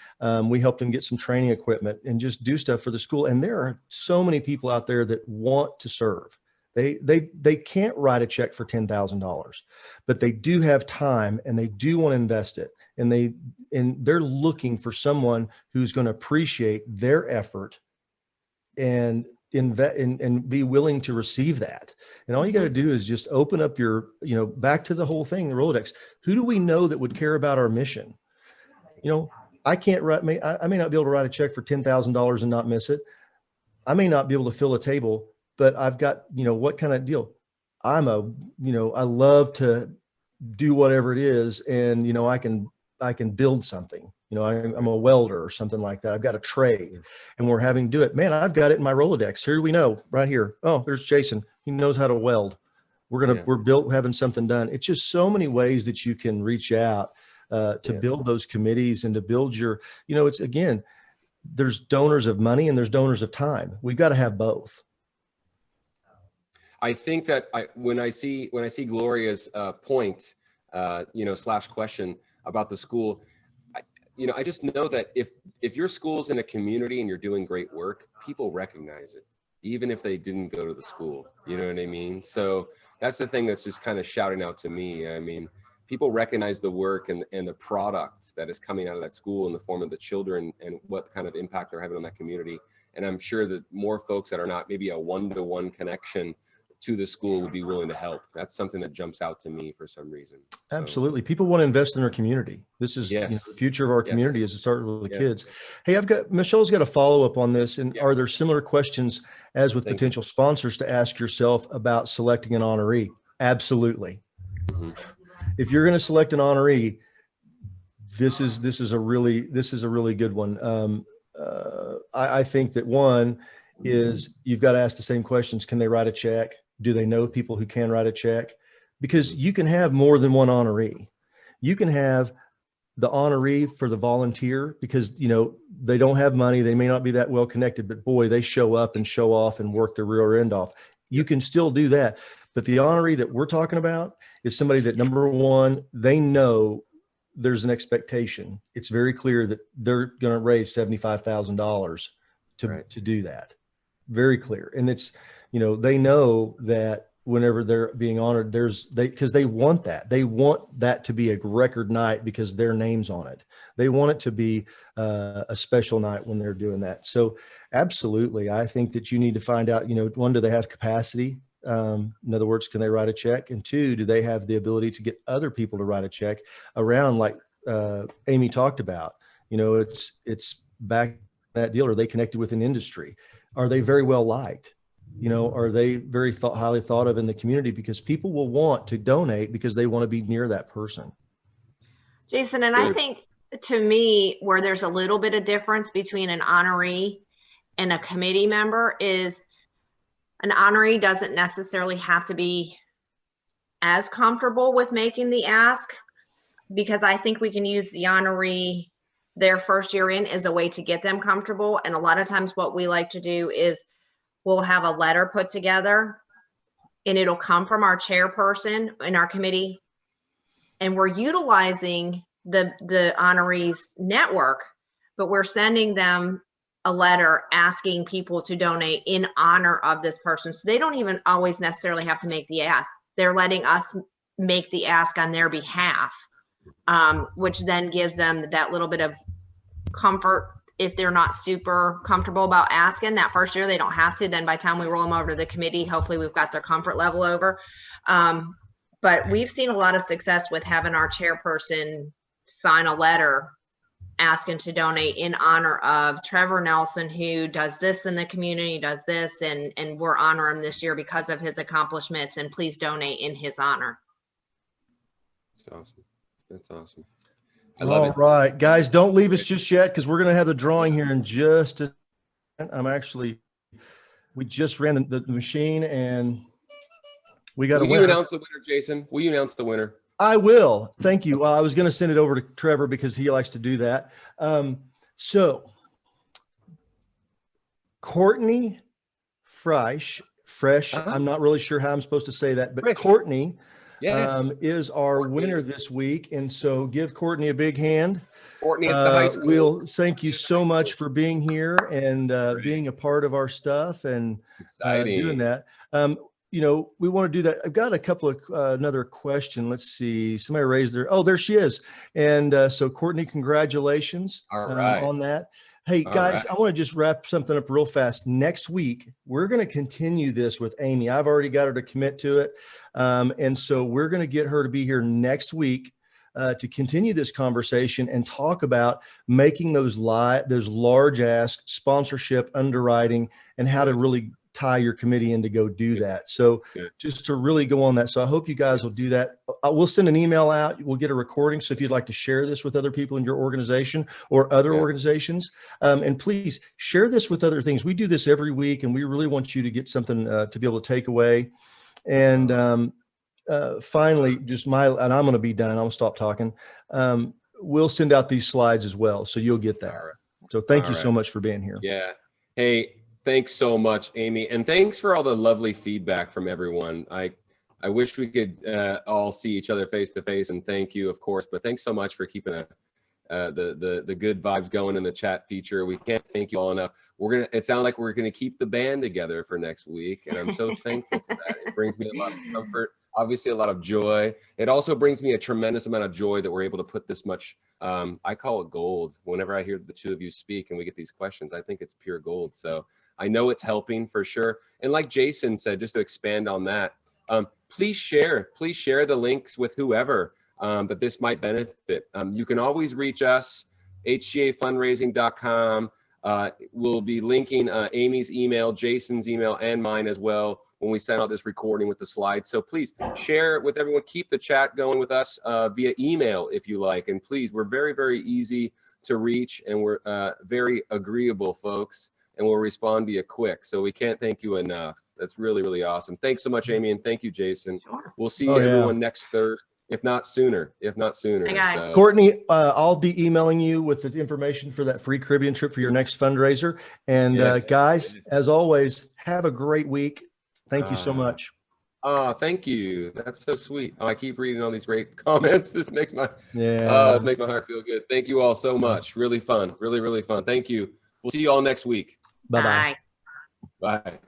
We helped them get some training equipment and just do stuff for the school. And there are so many people out there that want to serve. They can't write a check for $10,000, but they do have time, and they do want to invest it. And they're looking for someone who's going to appreciate their effort and invest and be willing to receive that. And all you got to do is just open up your, back to the whole thing, the Rolodex. Who do we know that would care about our mission? I can't write, I may not be able to write a check for $10,000 and not miss it. I may not be able to fill a table, but I've got, what kind of deal? I love to do whatever it is. And, I can build something, I'm a welder or something like that. I've got a trade, and we're having to do it. Man, I've got it in my Rolodex. Here we know right here. Oh, there's Jason. He knows how to weld. We're having something done. It's just so many ways that you can reach out to build those committees and to build your, it's again, there's donors of money and there's donors of time. We've got to have both. I think that when I see Gloria's point, / question about the school, I just know that if your school's in a community and you're doing great work, people recognize it, even if they didn't go to the school. You know what I mean? So that's the thing that's just kind of shouting out to me. I mean, people recognize the work and the product that is coming out of that school in the form of the children and what kind of impact they're having on that community. And I'm sure that more folks that are not maybe a one-to-one connection to the school would be willing to help. That's something that jumps out to me for some reason. So, absolutely. People want to invest in their community. This is the future of our community is to start with the kids. Hey, Michelle's got a follow-up on this. And are there similar questions as with potential sponsors to ask yourself about selecting an honoree? Absolutely. Mm-hmm. If you're going to select an honoree, this is a really good one. I think that one is you've got to ask the same questions. Can they write a check? Do they know people who can write a check? Because you can have more than one honoree. You can have the honoree for the volunteer because, they don't have money. They may not be that well connected, but boy, they show up and show off and work the rear end off. You can still do that. But the honoree that we're talking about is somebody that, number one, they know there's an expectation. It's very clear that they're going to raise $75,000 to do that. Very clear. And it's, they know that whenever they're being honored, because they want that. They want that to be a record night because their name's on it. They want it to be a special night when they're doing that. So absolutely. I think that you need to find out, one, do they have capacity? In other words, can they write a check? And two, do they have the ability to get other people to write a check around, like Amy talked about? It's back that deal. Are they connected with an industry? Are they very well liked? Are they very highly thought of in the community? Because people will want to donate because they want to be near that person. Jason, and I think, to me, where there's a little bit of difference between an honoree and a committee member is an honoree doesn't necessarily have to be as comfortable with making the ask, because I think we can use the honoree their first year in as a way to get them comfortable. And a lot of times what we like to do is we'll have a letter put together and it'll come from our chairperson in our committee. And we're utilizing the honorees network, but we're sending them a letter asking people to donate in honor of this person. So they don't even always necessarily have to make the ask. They're letting us make the ask on their behalf, which then gives them that little bit of comfort. If they're not super comfortable about asking that first year, they don't have to. Then by the time we roll them over to the committee, hopefully we've got their comfort level over. But we've seen a lot of success with having our chairperson sign a letter asking to donate in honor of Trevor Nelson, who does this in the community, does this, and we're honoring him this year because of his accomplishments, and please donate in his honor. That's awesome. That's awesome. I love it. All right, guys, don't leave us just yet, because we're going to have the drawing here in just a second. We just ran the machine, and we got a winner. Will you announce the winner, Jason? Will you announce the winner? I will. Thank you. I was going to send it over to Trevor because he likes to do that. So Courtney Fresh, I'm not really sure how I'm supposed to say that, but Fresh. Courtney is our winner this week. And so give Courtney a big hand. Courtney at the high school. We'll thank you so much for being here and being a part of our stuff and doing that. We want to do that. I've got a couple of another question. Let's see. Somebody raised there she is. And so Courtney, congratulations on that. Hey guys, I want to just wrap something up real fast. Next week, we're going to continue this with Amy. I've already got her to commit to it. And so we're going to get her to be here next week to continue this conversation and talk about making those large ask sponsorship underwriting and how to really tie your committee in to go do that. So just to really go on that. So I hope you guys will do that. We'll send an email out. We'll get a recording. So if you'd like to share this with other people in your organization or other organizations, and please share this with other things. We do this every week and we really want you to get something to be able to take away. And finally, and I'm going to be done. I'll stop talking. We'll send out these slides as well. So you'll get that. So thank you so much for being here. Yeah. Hey, thanks so much, Amy. And thanks for all the lovely feedback from everyone. I wish we could all see each other face to face, and thank you, of course, but thanks so much for keeping the good vibes going in the chat feature. We can't thank you all enough. It sounds like we're going to keep the band together for next week. And I'm so thankful for that. It brings me a lot of comfort, obviously a lot of joy. It also brings me a tremendous amount of joy that we're able to put this much, I call it gold. Whenever I hear the two of you speak and we get these questions, I think it's pure gold. So I know it's helping for sure. And like Jason said, just to expand on that, please share the links with whoever that this might benefit. You can always reach us, hgafundraising.com. We'll be linking Amy's email, Jason's email, and mine as well when we send out this recording with the slides. So please share it with everyone. Keep the chat going with us via email if you like. And please, we're very, very easy to reach, and we're very agreeable folks, and we'll respond to you quick. So we can't thank you enough. That's really, really awesome. Thanks so much, Amy, and thank you, Jason. Sure. We'll see everyone next Thursday, if not sooner. Hey guys. So. Courtney, I'll be emailing you with the information for that free Caribbean trip for your next fundraiser. And guys, as always, have a great week. Thank you so much. Oh, thank you. That's so sweet. Oh, I keep reading all these great comments. This makes my Yeah. it makes my heart feel good. Thank you all so much. Really fun. Really, really fun. Thank you. We'll see you all next week. Bye-bye. Bye. Bye.